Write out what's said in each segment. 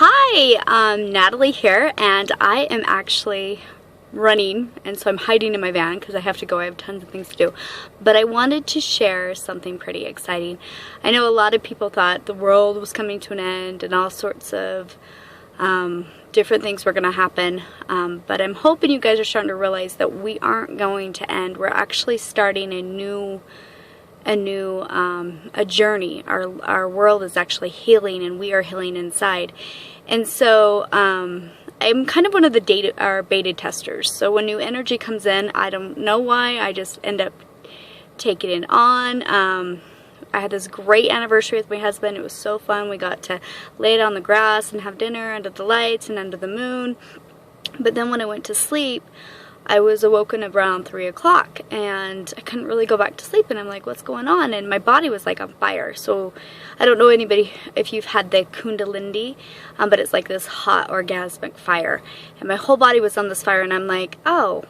Hi, Natalie here, and I am actually running, and so I'm hiding in my van because I have to go. I have tons of things to do. But I wanted to share something pretty exciting. I know a lot of people thought the world was coming to an end and all sorts of different things were going to happen, but I'm hoping you guys are starting to realize that we aren't going to end. We're actually starting a journey. Our world is actually healing, and we are healing inside. And so I'm kind of one of the beta testers. So when new energy comes in, I don't know why, I just end up taking it on. I had this great anniversary with my husband. It was so fun. We got to lay it on the grass and have dinner under the lights and under the moon. But then when I went to sleep, I was awoken around 3 o'clock and I couldn't really go back to sleep, and I'm like, what's going on? And my body was like on fire. So I don't know anybody if you've had the Kundalini, but it's like this hot orgasmic fire, and my whole body was on this fire, and I'm like, oh,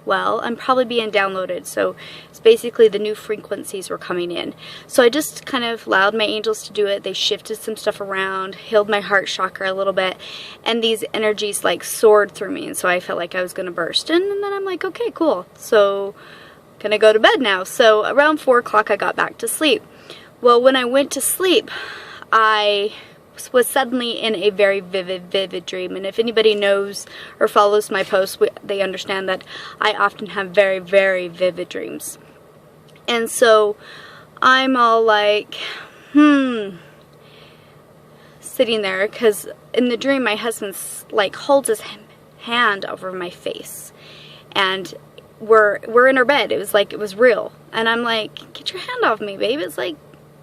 well, I'm probably being downloaded. So it's basically the new frequencies were coming in. So I just kind of allowed my angels to do it. They shifted some stuff around, healed my heart chakra a little bit, and these energies like soared through me, and so I felt like I was going to burst. And then I'm like, okay, cool. So gonna go to bed now. So around 4 o'clock I got back to sleep. Well, when I went to sleep, I was suddenly in a very vivid dream. And if anybody knows or follows my posts, they understand that I often have very, very vivid dreams. And so I'm all like, sitting there, because in the dream my husband like holds his hand over my face, and we're in our bed. It was like it was real, and I'm like, get your hand off me, babe. It's like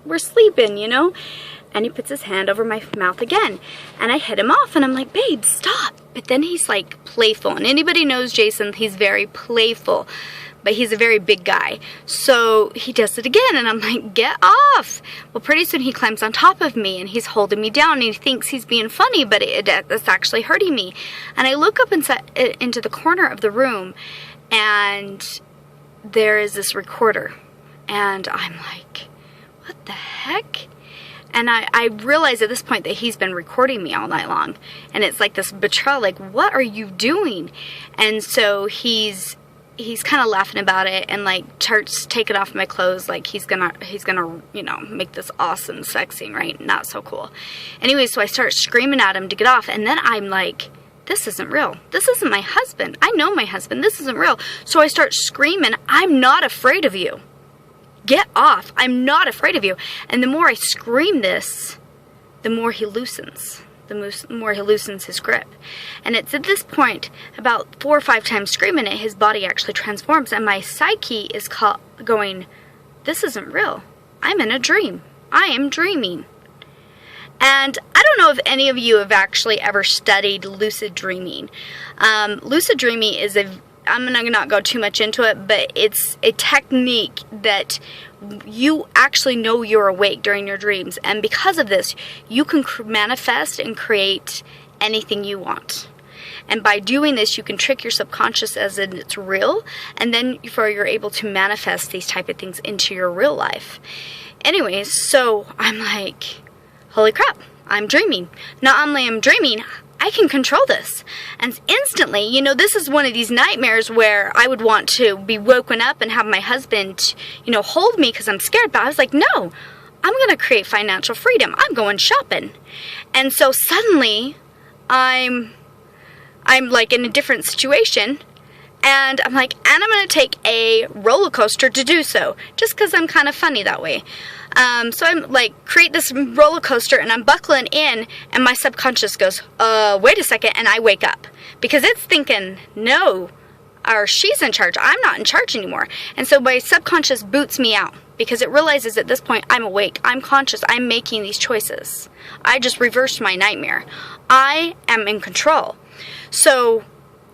we're sleeping, you know. And he puts his hand over my mouth again, and I hit him off, and I'm like, babe, stop. But then he's like playful, and anybody knows Jason, he's very playful, but he's a very big guy. So he does it again, and I'm like, get off. Well, pretty soon he climbs on top of me, and he's holding me down, and he thinks he's being funny, but it's actually hurting me. And I look up into the corner of the room, and there is this recorder, and I'm like, what the heck? And I realize at this point that he's been recording me all night long. And it's like this betrayal, like, what are you doing? And so he's kind of laughing about it, and like starts taking off my clothes, like he's gonna, you know, make this awesome sex scene, right? Not so cool. Anyway, so I start screaming at him to get off, and then I'm like, this isn't real. This isn't my husband. I know my husband. This isn't real. So I start screaming, I'm not afraid of you. Get off. I'm not afraid of you. And the more I scream this, the more he loosens. The more he loosens his grip. And it's at this point, about 4 or 5 times screaming it, his body actually transforms. And my psyche is going, this isn't real. I'm in a dream. I am dreaming. And I don't know if any of you have actually ever studied lucid dreaming. Lucid dreaming is I'm not going to go too much into it, but it's a technique that you actually know you're awake during your dreams. And because of this, you can manifest and create anything you want. And by doing this, you can trick your subconscious as in it's real. And then you're able to manifest these type of things into your real life. Anyways, so I'm like, holy crap, I'm dreaming. Not only am I dreaming, I can control this. And instantly, you know, this is one of these nightmares where I would want to be woken up and have my husband, you know, hold me because I'm scared. But I was like, no, I'm going to create financial freedom. I'm going shopping. And so suddenly I'm like in a different situation. And I'm like, and I'm going to take a roller coaster to do so, just because I'm kind of funny that way. So I'm like, create this roller coaster, and I'm buckling in, and my subconscious goes, wait a second, and I wake up. Because it's thinking, no, or she's in charge, I'm not in charge anymore. And so my subconscious boots me out, because it realizes at this point, I'm awake, I'm conscious, I'm making these choices. I just reversed my nightmare. I am in control. So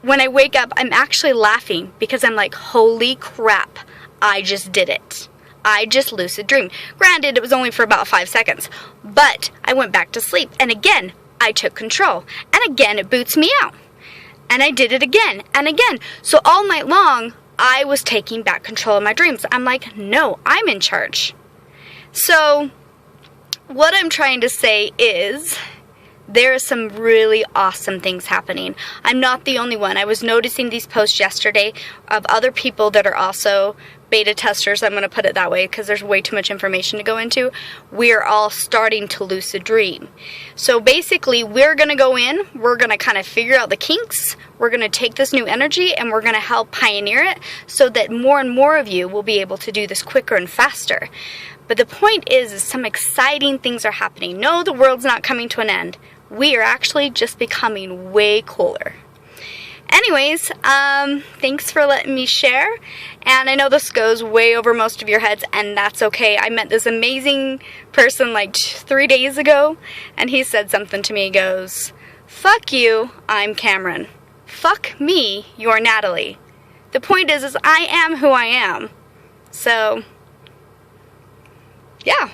when I wake up, I'm actually laughing because I'm like, holy crap, I just did it. I just lucid dreamed. Granted, it was only for about 5 seconds, but I went back to sleep, and again, I took control, and again, it boots me out, and I did it again, and again. So all night long, I was taking back control of my dreams. I'm like, no, I'm in charge. So what I'm trying to say is there are some really awesome things happening. I'm not the only one. I was noticing these posts yesterday of other people that are also beta testers. I'm going to put it that way because there's way too much information to go into. We're all starting to lucid dream. So basically, we're going to go in, we're going to kind of figure out the kinks, we're going to take this new energy and we're going to help pioneer it so that more and more of you will be able to do this quicker and faster. But the point is some exciting things are happening. No, the world's not coming to an end. We are actually just becoming way cooler. Anyways, thanks for letting me share. And I know this goes way over most of your heads, and that's okay. I met this amazing person like 3 days ago, and he said something to me. He goes, "Fuck you, I'm Cameron. Fuck me, you're Natalie." The point is I am who I am. So, yeah.